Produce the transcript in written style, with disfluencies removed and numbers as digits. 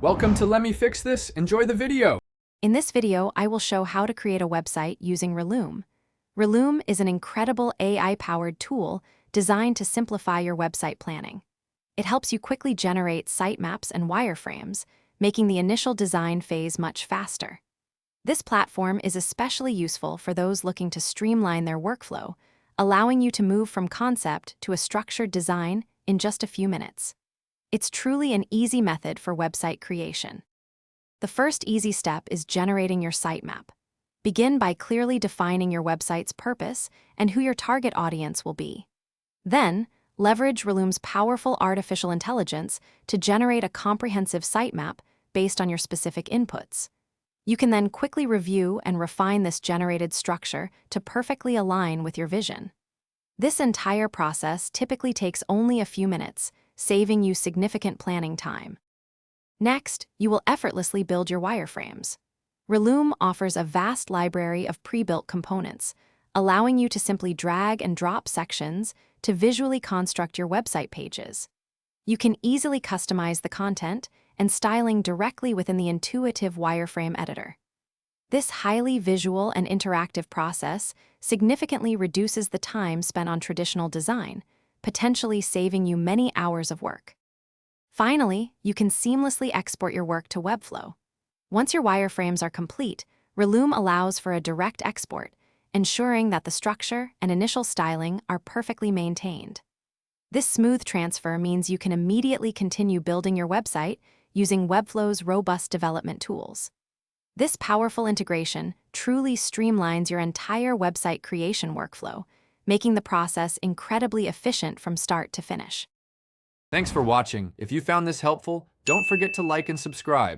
Welcome to Let Me Fix This. Enjoy the video. In this video, I will show how to create a website using Reumble. Reumble is an incredible AI-powered tool designed to simplify your website planning. It helps you quickly generate sitemaps and wireframes, making the initial design phase much faster. This platform is especially useful for those looking to streamline their workflow, allowing you to move from concept to a structured design in just a few minutes. It's truly an easy method for website creation. The first easy step is generating your sitemap. Begin by clearly defining your website's purpose and who your target audience will be. Then, leverage Reumble's powerful artificial intelligence to generate a comprehensive sitemap based on your specific inputs. You can then quickly review and refine this generated structure to perfectly align with your vision. This entire process typically takes only a few minutes, saving you significant planning time. Next, you will effortlessly build your wireframes. Reumble offers a vast library of pre-built components, allowing you to simply drag and drop sections to visually construct your website pages. You can easily customize the content and styling directly within the intuitive wireframe editor. This highly visual and interactive process significantly reduces the time spent on traditional design, potentially saving you many hours of work. Finally, you can seamlessly export your work to Webflow. Once your wireframes are complete, Reumble allows for a direct export, ensuring that the structure and initial styling are perfectly maintained. This smooth transfer means you can immediately continue building your website using Webflow's robust development tools. This powerful integration truly streamlines your entire website creation workflow, making the process incredibly efficient from start to finish. Thanks for watching. If you found this helpful, don't forget to like and subscribe.